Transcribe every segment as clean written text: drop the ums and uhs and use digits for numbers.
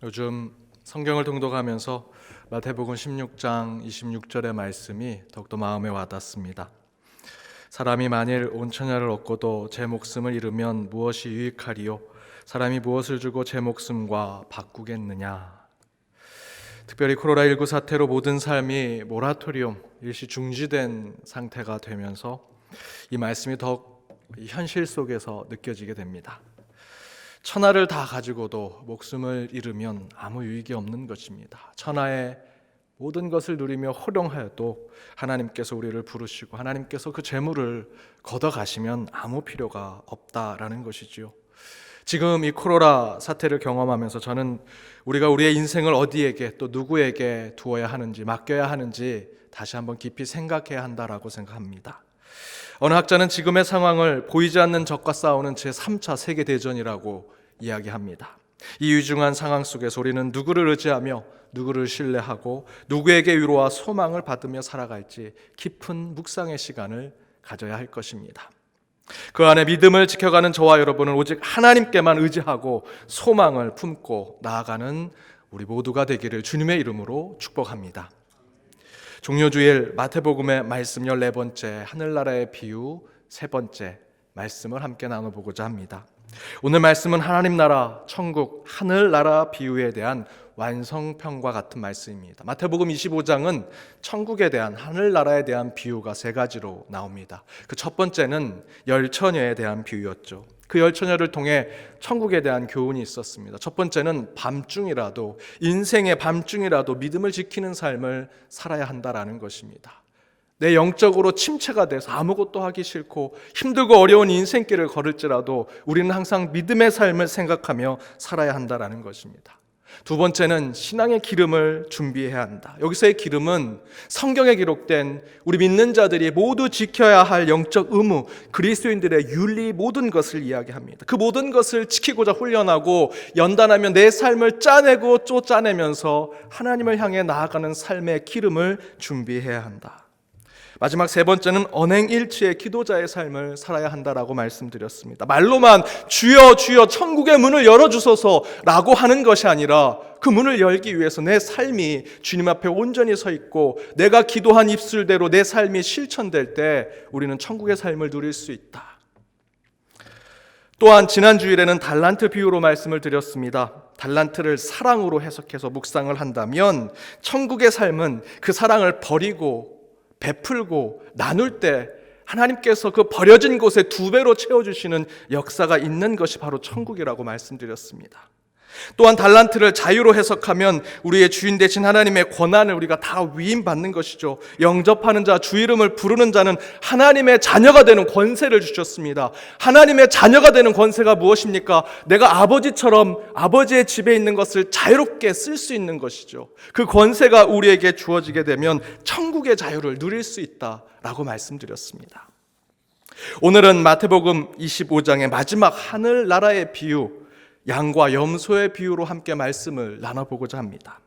요즘 성경을 통독하면서 마태복음 16장 26절의 말씀이 더욱더 마음에 와닿습니다. 사람이 만일 온 천하를 얻고도 제 목숨을 잃으면 무엇이 유익하리요? 사람이 무엇을 주고 제 목숨과 바꾸겠느냐? 특별히 코로나19 사태로 모든 삶이 모라토리움, 일시 중지된 상태가 되면서 이 말씀이 더욱 현실 속에서 느껴지게 됩니다. 천하를 다 가지고도 목숨을 잃으면 아무 유익이 없는 것입니다. 천하의 모든 것을 누리며 호령하여도 하나님께서 우리를 부르시고 하나님께서 그 재물을 걷어가시면 아무 필요가 없다라는 것이지요. 지금 이 코로나 사태를 경험하면서 저는 우리가 우리의 인생을 어디에게 또 누구에게 두어야 하는지, 맡겨야 하는지 다시 한번 깊이 생각해야 한다라고 생각합니다. 어느 학자는 지금의 상황을 보이지 않는 적과 싸우는 제3차 세계대전이라고 이야기합니다. 이 위중한 상황 속에서 우리는 누구를 의지하며 누구를 신뢰하고 누구에게 위로와 소망을 받으며 살아갈지 깊은 묵상의 시간을 가져야 할 것입니다. 그 안에 믿음을 지켜가는 저와 여러분은 오직 하나님께만 의지하고 소망을 품고 나아가는 우리 모두가 되기를 주님의 이름으로 축복합니다. 종료주일 마태복음의 말씀 14번째 하늘나라의 비유 3번째 말씀을 함께 나눠보고자 합니다. 오늘 말씀은 하나님 나라, 천국, 하늘나라 비유에 대한 완성편과 같은 말씀입니다. 마태복음 25장은 천국에 대한, 하늘나라에 대한 비유가 3가지로 나옵니다. 그 첫 번째는 열처녀에 대한 비유였죠. 그 열처녀를 통해 천국에 대한 교훈이 있었습니다. 첫 번째는 밤중이라도, 인생의 밤중이라도 믿음을 지키는 삶을 살아야 한다라는 것입니다. 내 영적으로 침체가 돼서 아무것도 하기 싫고 힘들고 어려운 인생길을 걸을지라도 우리는 항상 믿음의 삶을 생각하며 살아야 한다라는 것입니다. 두 번째는 신앙의 기름을 준비해야 한다. 여기서의 기름은 성경에 기록된 우리 믿는 자들이 모두 지켜야 할 영적 의무, 그리스도인들의 윤리 모든 것을 이야기합니다. 그 모든 것을 지키고자 훈련하고 연단하며 내 삶을 짜내고 쫓아내면서 하나님을 향해 나아가는 삶의 기름을 준비해야 한다. 마지막 3번째는 언행일치의 기도자의 삶을 살아야 한다라고 말씀드렸습니다. 말로만 주여 주여 천국의 문을 열어주소서 라고 하는 것이 아니라 그 문을 열기 위해서 내 삶이 주님 앞에 온전히 서 있고 내가 기도한 입술대로 내 삶이 실천될 때 우리는 천국의 삶을 누릴 수 있다. 또한 지난 주일에는 달란트 비유로 말씀을 드렸습니다. 달란트를 사랑으로 해석해서 묵상을 한다면 천국의 삶은 그 사랑을 버리고 베풀고 나눌 때 하나님께서 그 버려진 곳에 2배로 채워주시는 역사가 있는 것이 바로 천국이라고 말씀드렸습니다. 또한 달란트를 자유로 해석하면 우리의 주인 되신 하나님의 권한을 우리가 다 위임받는 것이죠. 영접하는 자, 주 이름을 부르는 자는 하나님의 자녀가 되는 권세를 주셨습니다. 하나님의 자녀가 되는 권세가 무엇입니까? 내가 아버지처럼 아버지의 집에 있는 것을 자유롭게 쓸 수 있는 것이죠. 그 권세가 우리에게 주어지게 되면 천국의 자유를 누릴 수 있다라고 말씀드렸습니다. 오늘은 마태복음 25장의 마지막 하늘나라의 비유, 양과 염소의 비유로 함께 말씀을 나눠보고자 합니다.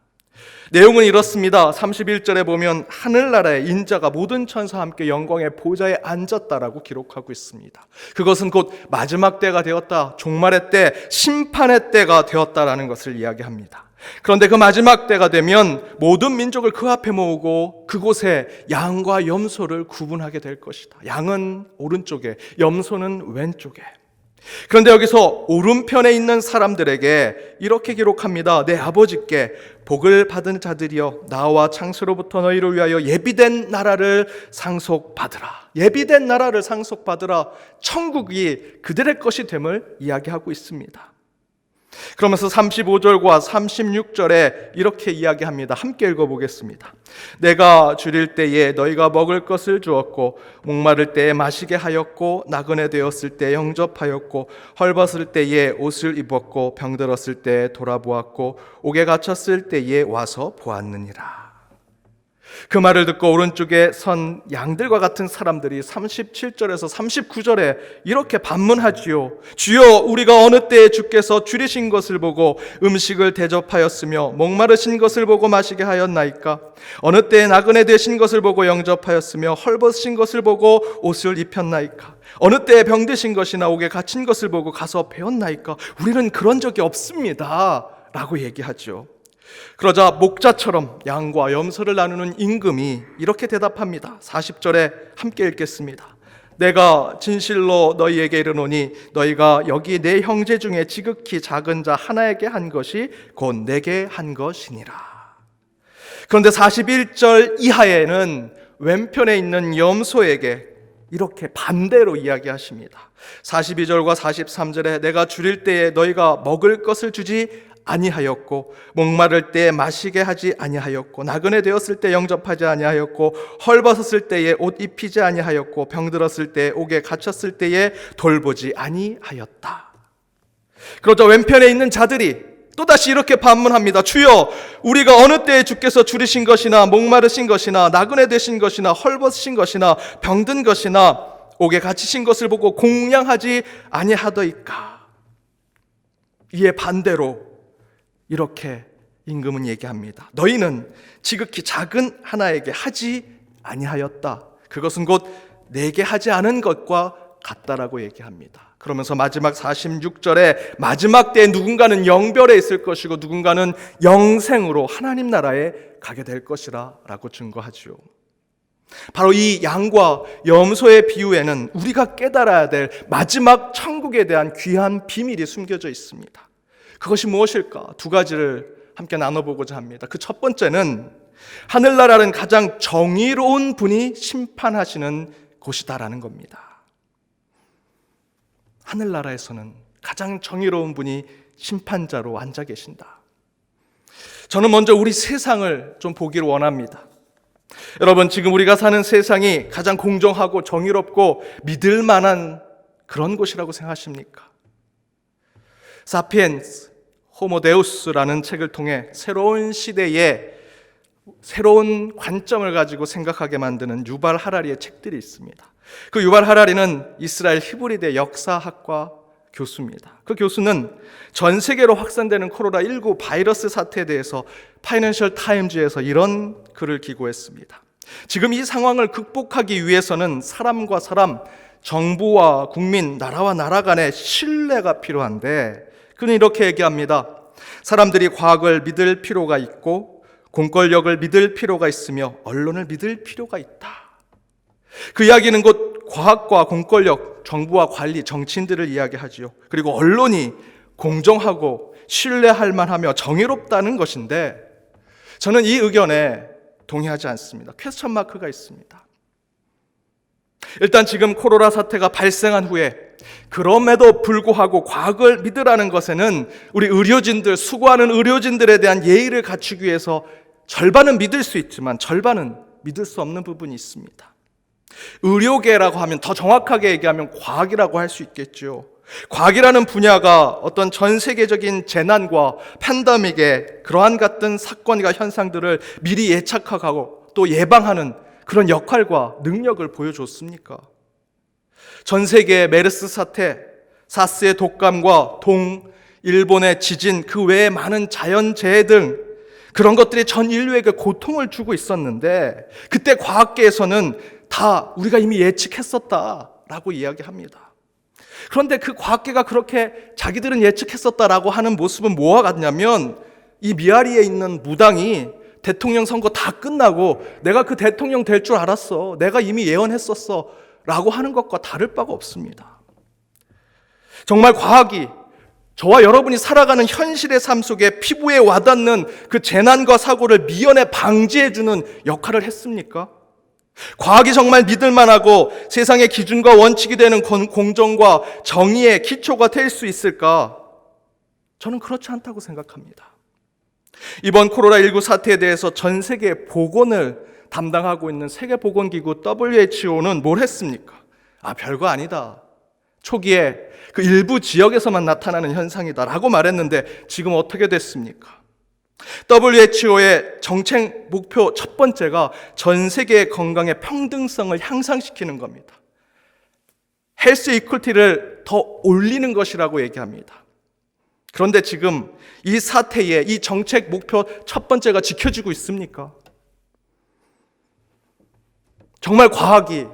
내용은 이렇습니다. 31절에 보면 하늘나라의 인자가 모든 천사와 함께 영광의 보좌에 앉았다라고 기록하고 있습니다. 그것은 곧 마지막 때가 되었다, 종말의 때, 심판의 때가 되었다라는 것을 이야기합니다. 그런데 그 마지막 때가 되면 모든 민족을 그 앞에 모으고 그곳에 양과 염소를 구분하게 될 것이다. 양은 오른쪽에, 염소는 왼쪽에. 그런데 여기서 오른편에 있는 사람들에게 이렇게 기록합니다. 내 아버지께 복을 받은 자들이여 나와 창세로부터 너희를 위하여 예비된 나라를 상속받으라. 예비된 나라를 상속받으라. 천국이 그들의 것이 됨을 이야기하고 있습니다. 그러면서 35절과 36절에 이렇게 이야기합니다. 함께 읽어보겠습니다. 내가 줄일 때에 너희가 먹을 것을 주었고 목마를 때에 마시게 하였고 나그네 되었을 때 영접하였고 헐벗을 때에 옷을 입었고 병들었을 때에 돌아보았고 옥에 갇혔을 때에 와서 보았느니라. 그 말을 듣고 오른쪽에 선 양들과 같은 사람들이 37절에서 39절에 이렇게 반문하지요. 주여, 우리가 어느 때에 주께서 줄이신 것을 보고 음식을 대접하였으며 목마르신 것을 보고 마시게 하였나이까? 어느 때에 나그네 되신 것을 보고 영접하였으며 헐벗으신 것을 보고 옷을 입혔나이까? 어느 때에 병드신 것이나 옥에 갇힌 것을 보고 가서 배웠나이까? 우리는 그런 적이 없습니다 라고 얘기하죠. 그러자 목자처럼 양과 염소를 나누는 임금이 이렇게 대답합니다. 40절에 함께 읽겠습니다. 내가 진실로 너희에게 이르노니 너희가 여기 내 형제 중에 지극히 작은 자 하나에게 한 것이 곧 내게 한 것이니라. 그런데 41절 이하에는 왼편에 있는 염소에게 이렇게 반대로 이야기하십니다. 42절과 43절에 내가 줄일 때에 너희가 먹을 것을 주지 아니하였고 목마를 때에 마시게 하지 아니하였고 나그네 되었을 때 영접하지 아니하였고 헐벗었을 때에 옷 입히지 아니하였고 병들었을 때에 옥에 갇혔을 때에 돌보지 아니하였다. 그러자 왼편에 있는 자들이 또다시 이렇게 반문합니다. 주여, 우리가 어느 때에 주께서 줄이신 것이나 목마르신 것이나 나그네 되신 것이나 헐벗으신 것이나 병든 것이나 옥에 갇히신 것을 보고 공양하지 아니하더이까. 이에 반대로 이렇게 임금은 얘기합니다. 너희는 지극히 작은 하나에게 하지 아니하였다. 그것은 곧 내게 하지 않은 것과 같다라고 얘기합니다. 그러면서 마지막 46절에 마지막 때에 누군가는 영별에 있을 것이고 누군가는 영생으로 하나님 나라에 가게 될 것이라 라고 증거하죠. 바로 이 양과 염소의 비유에는 우리가 깨달아야 될 마지막 천국에 대한 귀한 비밀이 숨겨져 있습니다. 그것이 무엇일까? 두 가지를 함께 나눠보고자 합니다. 그 첫 번째는 하늘나라는 가장 정의로운 분이 심판하시는 곳이다라는 겁니다. 하늘나라에서는 가장 정의로운 분이 심판자로 앉아 계신다. 저는 먼저 우리 세상을 좀 보기를 원합니다. 여러분, 지금 우리가 사는 세상이 가장 공정하고 정의롭고 믿을 만한 그런 곳이라고 생각하십니까? 사피엔스 호모데우스라는 책을 통해 새로운 시대에 새로운 관점을 가지고 생각하게 만드는 유발 하라리의 책들이 있습니다. 그 유발 하라리는 이스라엘 히브리대 역사학과 교수입니다. 그 교수는 전 세계로 확산되는 코로나19 바이러스 사태에 대해서 파이낸셜 타임즈에서 이런 글을 기고했습니다. 지금 이 상황을 극복하기 위해서는 사람과 사람, 정부와 국민, 나라와 나라 간의 신뢰가 필요한데 그는 이렇게 얘기합니다. 사람들이 과학을 믿을 필요가 있고 공권력을 믿을 필요가 있으며 언론을 믿을 필요가 있다. 그 이야기는 곧 과학과 공권력, 정부와 관리, 정치인들을 이야기하지요. 그리고 언론이 공정하고 신뢰할 만하며 정의롭다는 것인데 저는 이 의견에 동의하지 않습니다. 퀘스천 마크가 있습니다. 일단 지금 코로나 사태가 발생한 후에 그럼에도 불구하고 과학을 믿으라는 것에는 우리 의료진들, 수고하는 의료진들에 대한 예의를 갖추기 위해서 절반은 믿을 수 있지만 절반은 믿을 수 없는 부분이 있습니다. 의료계라고 하면 더 정확하게 얘기하면 과학이라고 할 수 있겠죠. 과학이라는 분야가 어떤 전 세계적인 재난과 팬데믹의 그러한 같은 사건과 현상들을 미리 예측하고 또 예방하는 그런 역할과 능력을 보여줬습니까? 전 세계의 메르스 사태, 사스의 독감과 일본의 지진, 그 외에 많은 자연재해 등 그런 것들이 전 인류에게 고통을 주고 있었는데 그때 과학계에서는 다 우리가 이미 예측했었다라고 이야기합니다. 그런데 그 과학계가 그렇게 자기들은 예측했었다라고 하는 모습은 뭐와 같냐면 이 미아리에 있는 무당이 대통령 선거 다 끝나고 내가 그 대통령 될 줄 알았어, 내가 이미 예언했었어 라고 하는 것과 다를 바가 없습니다. 정말 과학이 저와 여러분이 살아가는 현실의 삶 속에 피부에 와닿는 그 재난과 사고를 미연에 방지해주는 역할을 했습니까? 과학이 정말 믿을만하고 세상의 기준과 원칙이 되는 공정과 정의의 기초가 될 수 있을까? 저는 그렇지 않다고 생각합니다. 이번 코로나19 사태에 대해서 전 세계 보건을 담당하고 있는 세계보건기구 WHO는 뭘 했습니까? 별거 아니다. 초기에 그 일부 지역에서만 나타나는 현상이다 라고 말했는데 지금 어떻게 됐습니까? WHO의 정책 목표 첫 번째가 전 세계의 건강의 평등성을 향상시키는 겁니다. 헬스 이퀄티를 더 올리는 것이라고 얘기합니다. 그런데 지금 이 사태에 이 정책 목표 첫 번째가 지켜지고 있습니까? 정말 과학이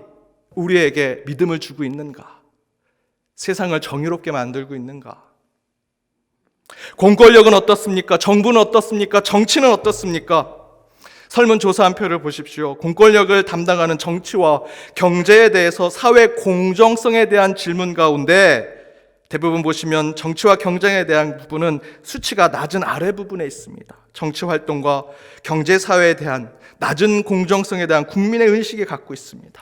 우리에게 믿음을 주고 있는가? 세상을 정의롭게 만들고 있는가? 공권력은 어떻습니까? 정부는 어떻습니까? 정치는 어떻습니까? 설문조사 한 표를 보십시오. 공권력을 담당하는 정치와 경제에 대해서 사회 공정성에 대한 질문 가운데 대부분 보시면 정치와 경쟁에 대한 부분은 수치가 낮은 아래 부분에 있습니다. 정치 활동과 경제 사회에 대한 낮은 공정성에 대한 국민의 의식이 갖고 있습니다.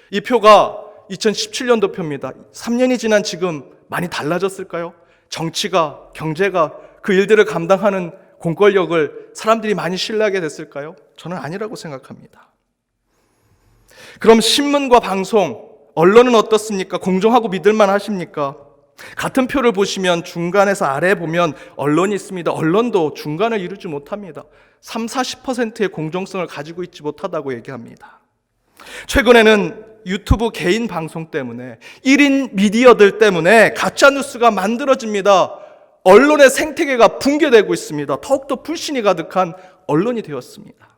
이 표가 2017년도 표입니다. 3년이 지난 지금 많이 달라졌을까요? 정치가, 경제가 그 일들을 감당하는 공권력을 사람들이 많이 신뢰하게 됐을까요? 저는 아니라고 생각합니다. 그럼 신문과 방송, 언론은 어떻습니까? 공정하고 믿을만 하십니까? 같은 표를 보시면 중간에서 아래 보면 언론이 있습니다. 언론도 중간을 이루지 못합니다. 30-40%의 공정성을 가지고 있지 못하다고 얘기합니다. 최근에는 유튜브 개인 방송 때문에 1인 미디어들 때문에 가짜뉴스가 만들어집니다. 언론의 생태계가 붕괴되고 있습니다. 더욱더 불신이 가득한 언론이 되었습니다.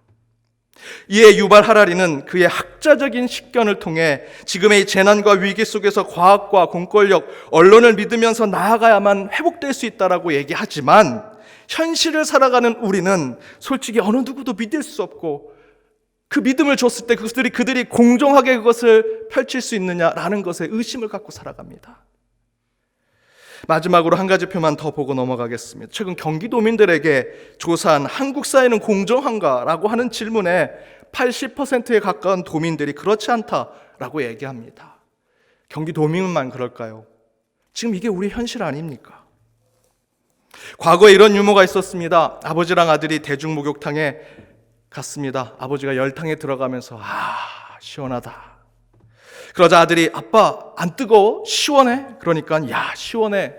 이에 유발 하라리는 그의 학자적인 식견을 통해 지금의 이 재난과 위기 속에서 과학과 공권력, 언론을 믿으면서 나아가야만 회복될 수 있다라고 얘기하지만 현실을 살아가는 우리는 솔직히 어느 누구도 믿을 수 없고 그 믿음을 줬을 때 그들이 공정하게 그것을 펼칠 수 있느냐라는 것에 의심을 갖고 살아갑니다. 마지막으로 한 가지 표만 더 보고 넘어가겠습니다. 최근 경기도민들에게 조사한 한국 사회는 공정한가라고 하는 질문에 80%에 가까운 도민들이 그렇지 않다라고 얘기합니다. 경기도민만 그럴까요? 지금 이게 우리 현실 아닙니까? 과거에 이런 유머가 있었습니다. 아버지랑 아들이 대중목욕탕에 갔습니다. 아버지가 열탕에 들어가면서 시원하다. 그러자 아들이 아빠 안 뜨거워? 시원해? 그러니까 야 시원해.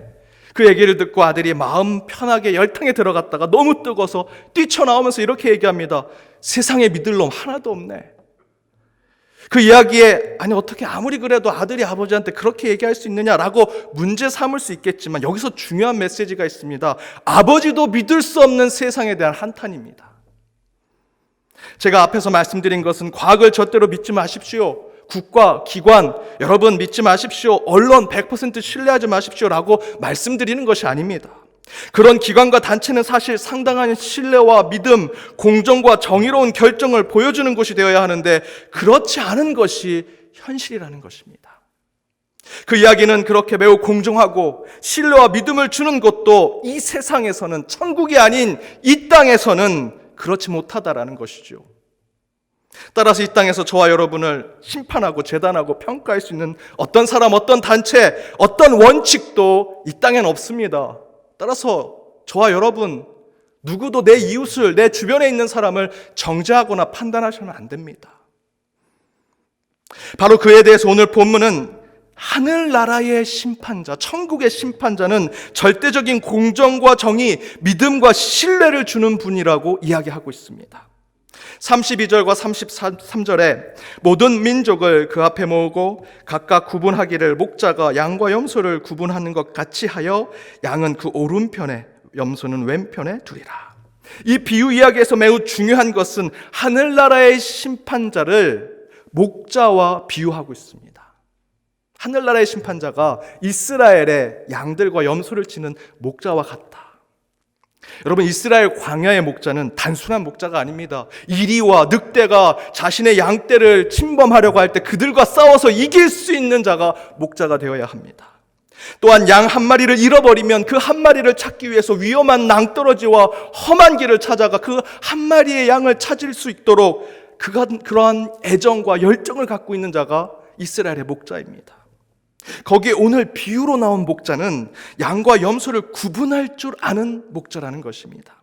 그 얘기를 듣고 아들이 마음 편하게 열탕에 들어갔다가 너무 뜨거워서 뛰쳐나오면서 이렇게 얘기합니다. 세상에 믿을 놈 하나도 없네. 그 이야기에 어떻게 아무리 그래도 아들이 아버지한테 그렇게 얘기할 수 있느냐라고 문제 삼을 수 있겠지만 여기서 중요한 메시지가 있습니다. 아버지도 믿을 수 없는 세상에 대한 한탄입니다. 제가 앞에서 말씀드린 것은 과학을 절대로 믿지 마십시오. 국가, 기관, 여러분 믿지 마십시오. 언론 100% 신뢰하지 마십시오라고 말씀드리는 것이 아닙니다. 그런 기관과 단체는 사실 상당한 신뢰와 믿음, 공정과 정의로운 결정을 보여주는 곳이 되어야 하는데 그렇지 않은 것이 현실이라는 것입니다. 그 이야기는 그렇게 매우 공정하고 신뢰와 믿음을 주는 것도 이 세상에서는 천국이 아닌 이 땅에서는 그렇지 못하다라는 것이죠. 따라서 이 땅에서 저와 여러분을 심판하고 재단하고 평가할 수 있는 어떤 사람, 어떤 단체, 어떤 원칙도 이 땅엔 없습니다. 따라서 저와 여러분 누구도 내 이웃을, 내 주변에 있는 사람을 정죄하거나 판단하셔는 안 됩니다. 바로 그에 대해서 오늘 본문은 하늘나라의 심판자, 천국의 심판자는 절대적인 공정과 정의, 믿음과 신뢰를 주는 분이라고 이야기하고 있습니다. 32절과 33절에 모든 민족을 그 앞에 모으고 각각 구분하기를 목자가 양과 염소를 구분하는 것 같이 하여 양은 그 오른편에 염소는 왼편에 두리라. 이 비유 이야기에서 매우 중요한 것은 하늘나라의 심판자를 목자와 비유하고 있습니다. 하늘나라의 심판자가 이스라엘의 양들과 염소를 치는 목자와 같다. 여러분, 이스라엘 광야의 목자는 단순한 목자가 아닙니다. 이리와 늑대가 자신의 양떼를 침범하려고 할 때 그들과 싸워서 이길 수 있는 자가 목자가 되어야 합니다. 또한 양 한 마리를 잃어버리면 그 한 마리를 찾기 위해서 위험한 낭떠러지와 험한 길을 찾아가 그 한 마리의 양을 찾을 수 있도록 그러한 애정과 열정을 갖고 있는 자가 이스라엘의 목자입니다. 거기에 오늘 비유로 나온 목자는 양과 염소를 구분할 줄 아는 목자라는 것입니다.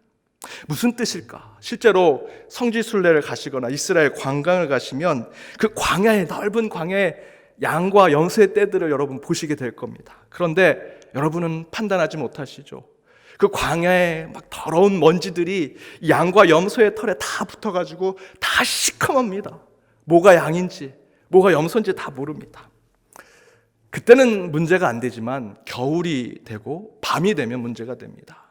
무슨 뜻일까? 실제로 성지순례를 가시거나 이스라엘 관광을 가시면 그 광야의 넓은 광야에 양과 염소의 떼들을 여러분 보시게 될 겁니다. 그런데 여러분은 판단하지 못하시죠. 그 광야에 막 더러운 먼지들이 양과 염소의 털에 다 붙어가지고 다 시커멉니다. 뭐가 양인지 뭐가 염소인지 다 모릅니다. 그때는 문제가 안 되지만 겨울이 되고 밤이 되면 문제가 됩니다.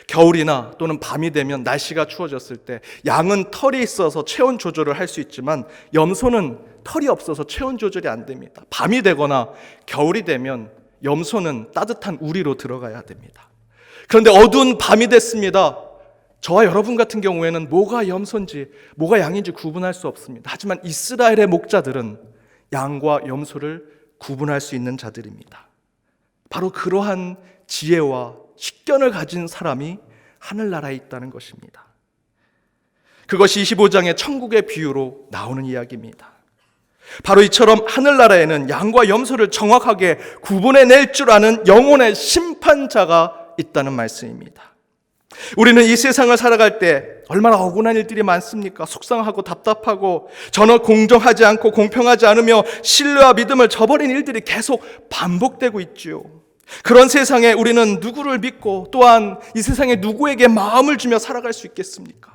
겨울이나 또는 밤이 되면 날씨가 추워졌을 때 양은 털이 있어서 체온 조절을 할 수 있지만 염소는 털이 없어서 체온 조절이 안 됩니다. 밤이 되거나 겨울이 되면 염소는 따뜻한 우리로 들어가야 됩니다. 그런데 어두운 밤이 됐습니다. 저와 여러분 같은 경우에는 뭐가 염소인지 뭐가 양인지 구분할 수 없습니다. 하지만 이스라엘의 목자들은 양과 염소를 구분할 수 있는 자들입니다. 바로 그러한 지혜와 식견을 가진 사람이 하늘나라에 있다는 것입니다. 그것이 25장의 천국의 비유로 나오는 이야기입니다. 바로 이처럼 하늘나라에는 양과 염소를 정확하게 구분해낼 줄 아는 영혼의 심판자가 있다는 말씀입니다. 우리는 이 세상을 살아갈 때 얼마나 억울한 일들이 많습니까? 속상하고 답답하고 전혀 공정하지 않고 공평하지 않으며 신뢰와 믿음을 저버린 일들이 계속 반복되고 있지요. 그런 세상에 우리는 누구를 믿고 또한 이 세상에 누구에게 마음을 주며 살아갈 수 있겠습니까?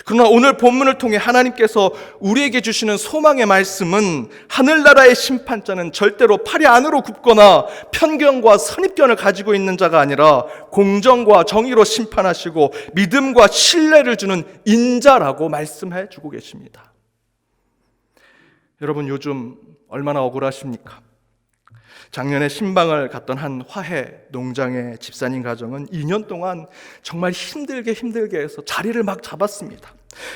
그러나 오늘 본문을 통해 하나님께서 우리에게 주시는 소망의 말씀은 하늘나라의 심판자는 절대로 팔이 안으로 굽거나 편견과 선입견을 가지고 있는 자가 아니라 공정과 정의로 심판하시고 믿음과 신뢰를 주는 인자라고 말씀해 주고 계십니다. 여러분, 요즘 얼마나 억울하십니까? 작년에 신방을 갔던 한 화훼 농장의 집사님 가정은 2년 동안 정말 힘들게 해서 자리를 막 잡았습니다.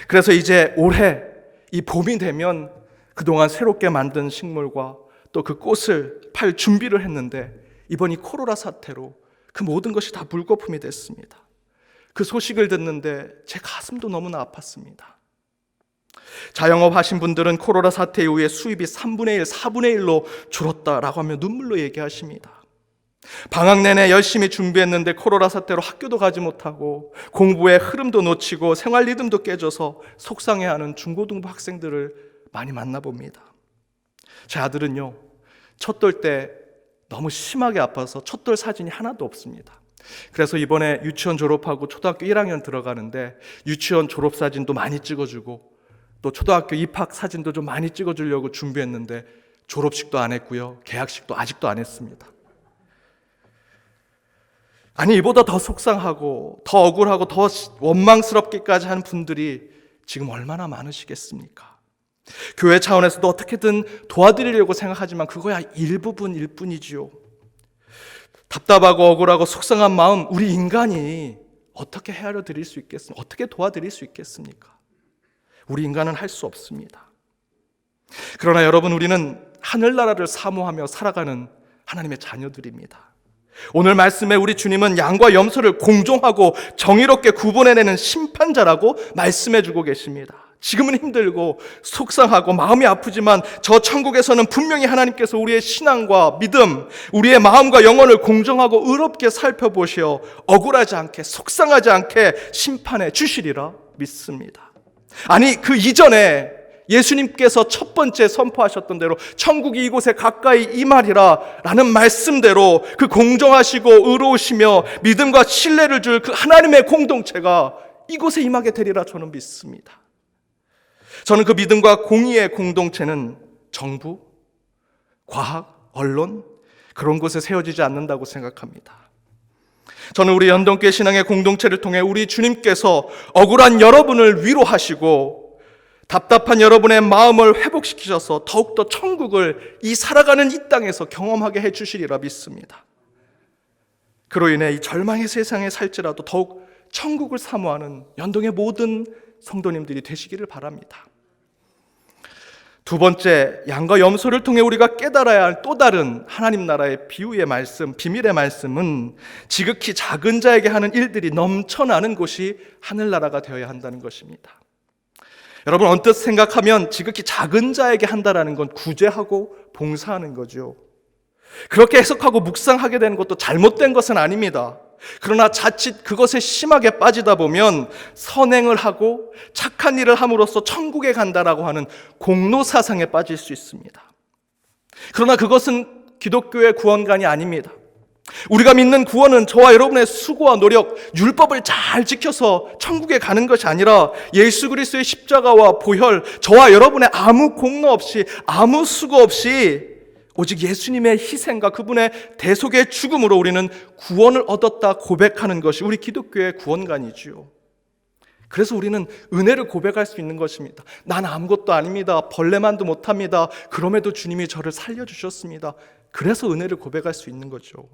그래서 이제 올해 이 봄이 되면 그동안 새롭게 만든 식물과 또 그 꽃을 팔 준비를 했는데 이번 이 코로나 사태로 그 모든 것이 다 물거품이 됐습니다. 그 소식을 듣는데 제 가슴도 너무나 아팠습니다. 자영업 하신 분들은 코로나 사태 이후에 수입이 3분의 1, 4분의 1로 줄었다라고 하며 눈물로 얘기하십니다. 방학 내내 열심히 준비했는데 코로나 사태로 학교도 가지 못하고 공부의 흐름도 놓치고 생활 리듬도 깨져서 속상해하는 중고등부 학생들을 많이 만나봅니다. 제 아들은요, 첫돌 때 너무 심하게 아파서 첫돌 사진이 하나도 없습니다. 그래서 이번에 유치원 졸업하고 초등학교 1학년 들어가는데 유치원 졸업 사진도 많이 찍어주고 또 초등학교 입학 사진도 좀 많이 찍어주려고 준비했는데 졸업식도 안 했고요, 개학식도 아직도 안 했습니다. 아니, 이보다 더 속상하고 더 억울하고 더 원망스럽기까지 한 분들이 지금 얼마나 많으시겠습니까? 교회 차원에서도 어떻게든 도와드리려고 생각하지만 그거야 일부분일 뿐이지요. 답답하고 억울하고 속상한 마음, 우리 인간이 어떻게 헤아려 드릴 수 있겠습니까? 어떻게 도와드릴 수 있겠습니까? 우리 인간은 할 수 없습니다. 그러나 여러분, 우리는 하늘나라를 사모하며 살아가는 하나님의 자녀들입니다. 오늘 말씀에 우리 주님은 양과 염소를 공정하고 정의롭게 구분해내는 심판자라고 말씀해주고 계십니다. 지금은 힘들고 속상하고 마음이 아프지만 저 천국에서는 분명히 하나님께서 우리의 신앙과 믿음, 우리의 마음과 영혼을 공정하고 의롭게 살펴보시어 억울하지 않게 속상하지 않게 심판해 주시리라 믿습니다. 아니, 그 이전에 예수님께서 첫 번째 선포하셨던 대로 천국이 이곳에 가까이 임하리라 라는 말씀대로 그 공정하시고 의로우시며 믿음과 신뢰를 줄 그 하나님의 공동체가 이곳에 임하게 되리라 저는 믿습니다. 저는 그 믿음과 공의의 공동체는 정부, 과학, 언론 그런 곳에 세워지지 않는다고 생각합니다. 저는 우리 연동교회 신앙의 공동체를 통해 우리 주님께서 억울한 여러분을 위로하시고 답답한 여러분의 마음을 회복시키셔서 더욱더 천국을 이 살아가는 이 땅에서 경험하게 해주시리라 믿습니다. 그로 인해 이 절망의 세상에 살지라도 더욱 천국을 사모하는 연동의 모든 성도님들이 되시기를 바랍니다. 두 번째, 양과 염소를 통해 우리가 깨달아야 할 또 다른 하나님 나라의 비유의 말씀, 비밀의 말씀은 지극히 작은 자에게 하는 일들이 넘쳐나는 곳이 하늘나라가 되어야 한다는 것입니다. 여러분, 언뜻 생각하면 지극히 작은 자에게 한다라는 건 구제하고 봉사하는 거죠. 그렇게 해석하고 묵상하게 되는 것도 잘못된 것은 아닙니다. 그러나 자칫 그것에 심하게 빠지다 보면 선행을 하고 착한 일을 함으로써 천국에 간다라고 하는 공로사상에 빠질 수 있습니다. 그러나 그것은 기독교의 구원관이 아닙니다. 우리가 믿는 구원은 저와 여러분의 수고와 노력, 율법을 잘 지켜서 천국에 가는 것이 아니라 예수 그리스도의 십자가와 보혈, 저와 여러분의 아무 공로 없이 아무 수고 없이 오직 예수님의 희생과 그분의 대속의 죽음으로 우리는 구원을 얻었다 고백하는 것이 우리 기독교의 구원관이지요. 그래서 우리는 은혜를 고백할 수 있는 것입니다. 난 아무것도 아닙니다. 벌레만도 못합니다. 그럼에도 주님이 저를 살려주셨습니다. 그래서 은혜를 고백할 수 있는 거죠.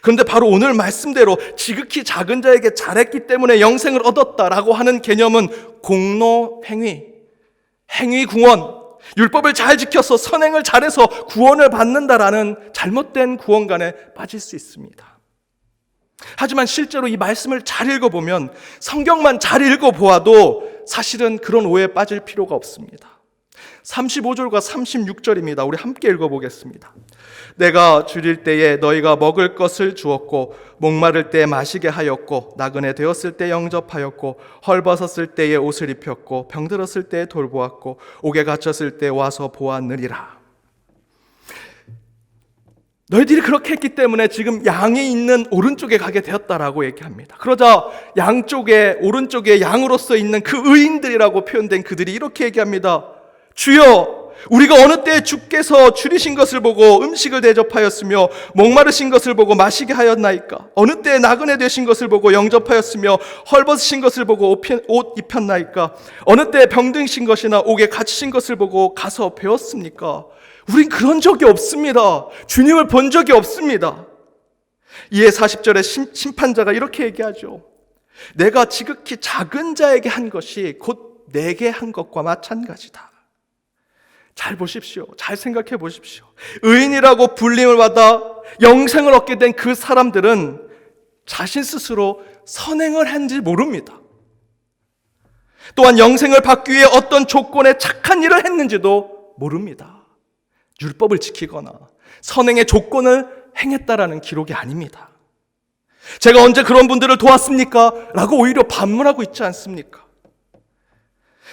그런데 바로 오늘 말씀대로 지극히 작은 자에게 잘했기 때문에 영생을 얻었다라고 하는 개념은 공로 행위 구원, 율법을 잘 지켜서 선행을 잘해서 구원을 받는다라는 잘못된 구원관에 빠질 수 있습니다. 하지만 실제로 이 말씀을 잘 읽어보면, 성경만 잘 읽어보아도 사실은 그런 오해에 빠질 필요가 없습니다. 35절과 36절입니다. 우리 함께 읽어보겠습니다. 내가 줄일 때에 너희가 먹을 것을 주었고, 목마를 때 마시게 하였고, 나그네 되었을 때 영접하였고, 헐벗었을 때에 옷을 입혔고, 병들었을 때에 돌보았고, 옥에 갇혔을 때 와서 보았느니라. 너희들이 그렇게 했기 때문에 지금 양이 있는 오른쪽에 가게 되었다라고 얘기합니다. 그러자 양쪽에, 오른쪽에 양으로서 있는 그 의인들이라고 표현된 그들이 이렇게 얘기합니다. 주여, 우리가 어느 때에 주께서 줄이신 것을 보고 음식을 대접하였으며 목마르신 것을 보고 마시게 하였나이까? 어느 때에 나그네 되신 것을 보고 영접하였으며 헐벗으신 것을 보고 옷 입혔나이까? 어느 때에 병드신 것이나 옥에 갇히신 것을 보고 가서 배웠습니까? 우린 그런 적이 없습니다. 주님을 본 적이 없습니다. 이에 40절에 심판자가 이렇게 얘기하죠. 내가 지극히 작은 자에게 한 것이 곧 내게 한 것과 마찬가지다. 잘 보십시오. 잘 생각해 보십시오. 의인이라고 불림을 받아 영생을 얻게 된 그 사람들은 자신 스스로 선행을 한지 모릅니다. 또한 영생을 받기 위해 어떤 조건에 착한 일을 했는지도 모릅니다. 율법을 지키거나 선행의 조건을 행했다라는 기록이 아닙니다. 제가 언제 그런 분들을 도왔습니까? 라고 오히려 반문하고 있지 않습니까?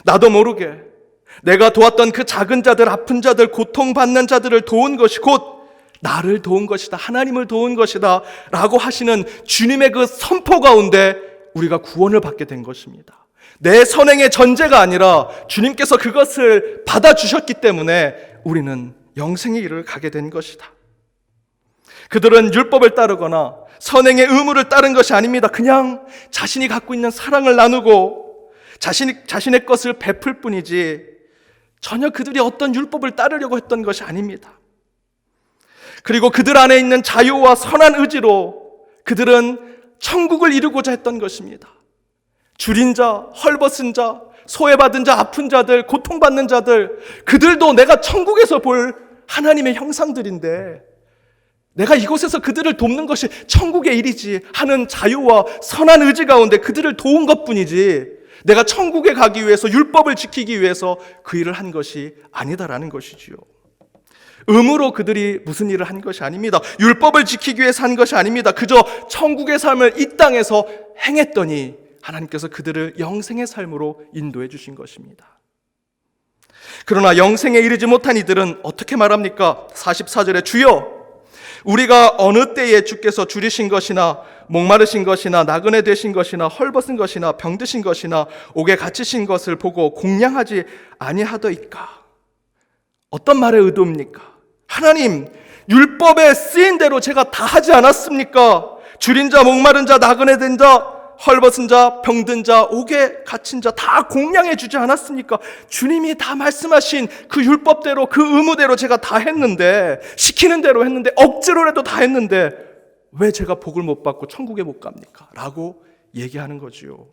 나도 모르게 내가 도왔던 그 작은 자들, 아픈 자들, 고통받는 자들을 도운 것이 곧 나를 도운 것이다, 하나님을 도운 것이다 라고 하시는 주님의 그 선포 가운데 우리가 구원을 받게 된 것입니다. 내 선행의 전제가 아니라 주님께서 그것을 받아주셨기 때문에 우리는 영생의 길을 가게 된 것이다. 그들은 율법을 따르거나 선행의 의무를 따른 것이 아닙니다. 그냥 자신이 갖고 있는 사랑을 나누고 자신의 것을 베풀 뿐이지 전혀 그들이 어떤 율법을 따르려고 했던 것이 아닙니다. 그리고 그들 안에 있는 자유와 선한 의지로 그들은 천국을 이루고자 했던 것입니다. 줄인 자, 헐벗은 자, 소외받은 자, 아픈 자들, 고통받는 자들, 그들도 내가 천국에서 볼 하나님의 형상들인데 내가 이곳에서 그들을 돕는 것이 천국의 일이지 하는 자유와 선한 의지 가운데 그들을 도운 것뿐이지 내가 천국에 가기 위해서 율법을 지키기 위해서 그 일을 한 것이 아니다라는 것이지요. 의무로 그들이 무슨 일을 한 것이 아닙니다. 율법을 지키기 위해서 한 것이 아닙니다. 그저 천국의 삶을 이 땅에서 행했더니 하나님께서 그들을 영생의 삶으로 인도해 주신 것입니다. 그러나 영생에 이르지 못한 이들은 어떻게 말합니까? 44절에 주여, 우리가 어느 때에 주께서 줄이신 것이나 목마르신 것이나 나그네 되신 것이나 헐벗은 것이나 병드신 것이나 옥에 갇히신 것을 보고 공양하지 아니하더이까? 어떤 말의 의도입니까? 하나님, 율법에 쓰인 대로 제가 다 하지 않았습니까? 줄인 자, 목마른 자, 나그네 된 자, 헐벗은 자, 병든 자, 옥에 갇힌 자 다 공양해 주지 않았습니까? 주님이 다 말씀하신 그 율법대로, 그 의무대로 제가 다 했는데, 시키는 대로 했는데, 억지로라도 다 했는데 왜 제가 복을 못 받고 천국에 못 갑니까? 라고 얘기하는 거지요.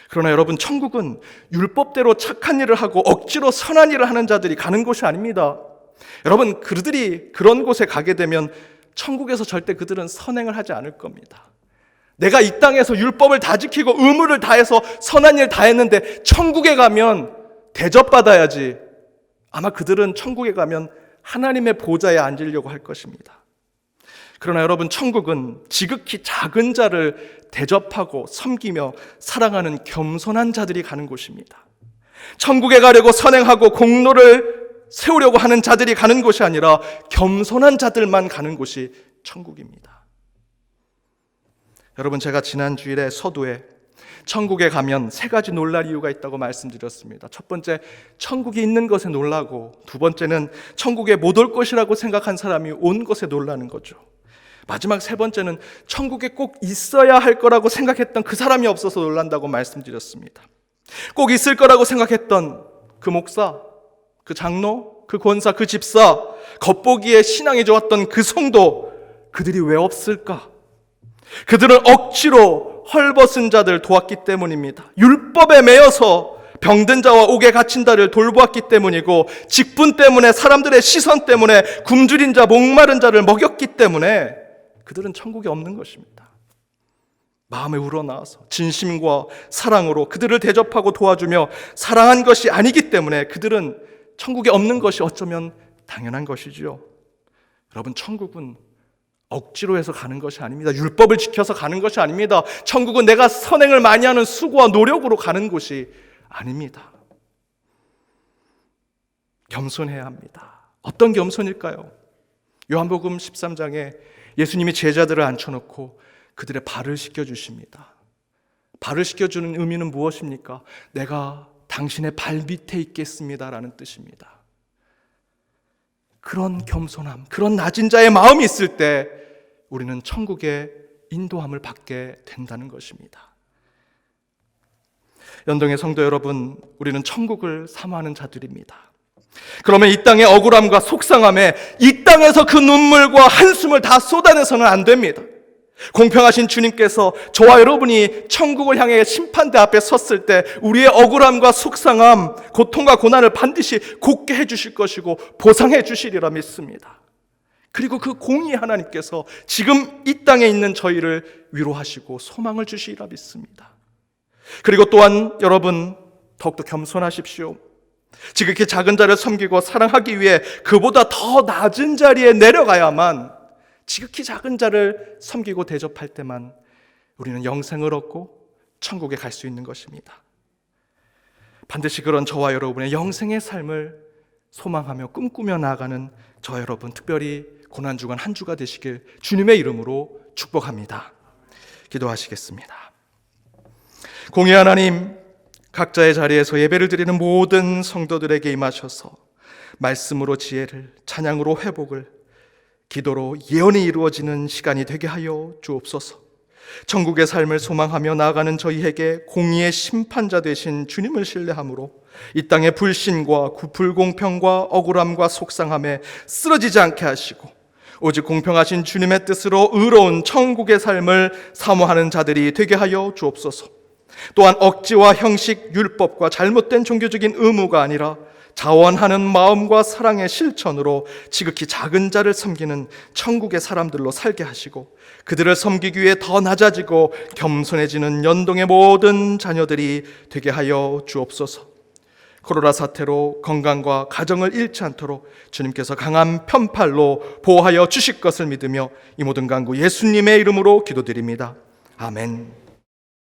그러나 여러분, 천국은 율법대로 착한 일을 하고 억지로 선한 일을 하는 자들이 가는 곳이 아닙니다. 여러분, 그들이 그런 곳에 가게 되면 천국에서 절대 그들은 선행을 하지 않을 겁니다. 내가 이 땅에서 율법을 다 지키고 의무를 다해서 선한 일 다 했는데 천국에 가면 대접받아야지. 아마 그들은 천국에 가면 하나님의 보좌에 앉으려고 할 것입니다. 그러나 여러분, 천국은 지극히 작은 자를 대접하고 섬기며 사랑하는 겸손한 자들이 가는 곳입니다. 천국에 가려고 선행하고 공로를 세우려고 하는 자들이 가는 곳이 아니라 겸손한 자들만 가는 곳이 천국입니다. 여러분, 제가 지난 주일에 서두에 천국에 가면 세 가지 놀랄 이유가 있다고 말씀드렸습니다. 첫 번째, 천국이 있는 것에 놀라고, 두 번째는 천국에 못 올 것이라고 생각한 사람이 온 것에 놀라는 거죠. 마지막 세 번째는 천국에 꼭 있어야 할 거라고 생각했던 그 사람이 없어서 놀란다고 말씀드렸습니다. 꼭 있을 거라고 생각했던 그 목사, 그 장로, 그 권사, 그 집사, 겉보기에 신앙이 좋았던 그 성도, 그들이 왜 없을까? 그들은 억지로 헐벗은 자들 도왔기 때문입니다. 율법에 매여서 병든 자와 옥에 갇힌 자를 돌보았기 때문이고, 직분 때문에, 사람들의 시선 때문에 굶주린 자, 목마른 자를 먹였기 때문에 그들은 천국에 없는 것입니다. 마음에 우러나와서 진심과 사랑으로 그들을 대접하고 도와주며 사랑한 것이 아니기 때문에 그들은 천국에 없는 것이 어쩌면 당연한 것이지요. 여러분, 천국은 억지로 해서 가는 것이 아닙니다. 율법을 지켜서 가는 것이 아닙니다. 천국은 내가 선행을 많이 하는 수고와 노력으로 가는 곳이 아닙니다. 겸손해야 합니다. 어떤 겸손일까요? 요한복음 13장에 예수님이 제자들을 앉혀놓고 그들의 발을 씻겨주십니다. 발을 씻겨주는 의미는 무엇입니까? 내가 당신의 발 밑에 있겠습니다라는 뜻입니다. 그런 겸손함, 그런 낮은 자의 마음이 있을 때 우리는 천국의 인도함을 받게 된다는 것입니다. 연동의 성도 여러분, 우리는 천국을 사모하는 자들입니다. 그러면 이 땅의 억울함과 속상함에 이 땅에서 그 눈물과 한숨을 다 쏟아내서는 안 됩니다. 공평하신 주님께서 저와 여러분이 천국을 향해 심판대 앞에 섰을 때 우리의 억울함과 속상함, 고통과 고난을 반드시 곧게 해주실 것이고 보상해 주시리라 믿습니다. 그리고 그 공의 하나님께서 지금 이 땅에 있는 저희를 위로하시고 소망을 주시리라 믿습니다. 그리고 또한 여러분, 더욱더 겸손하십시오. 지극히 작은 자를 섬기고 사랑하기 위해 그보다 더 낮은 자리에 내려가야만, 지극히 작은 자를 섬기고 대접할 때만 우리는 영생을 얻고 천국에 갈 수 있는 것입니다. 반드시 그런 저와 여러분의 영생의 삶을 소망하며 꿈꾸며 나아가는 저와 여러분, 특별히 고난주간 한 주가 되시길 주님의 이름으로 축복합니다. 기도하시겠습니다. 공의 하나님, 각자의 자리에서 예배를 드리는 모든 성도들에게 임하셔서 말씀으로 지혜를, 찬양으로 회복을, 기도로 예언이 이루어지는 시간이 되게 하여 주옵소서. 천국의 삶을 소망하며 나아가는 저희에게 공의의 심판자 되신 주님을 신뢰함으로 이 땅의 불신과 불공평과 억울함과 속상함에 쓰러지지 않게 하시고 오직 공평하신 주님의 뜻으로 의로운 천국의 삶을 사모하는 자들이 되게 하여 주옵소서. 또한 억지와 형식, 율법과 잘못된 종교적인 의무가 아니라 자원하는 마음과 사랑의 실천으로 지극히 작은 자를 섬기는 천국의 사람들로 살게 하시고 그들을 섬기기 위해 더 낮아지고 겸손해지는 연동의 모든 자녀들이 되게 하여 주옵소서. 코로나 사태로 건강과 가정을 잃지 않도록 주님께서 강한 편팔로 보호하여 주실 것을 믿으며 이 모든 간구 예수님의 이름으로 기도드립니다. 아멘.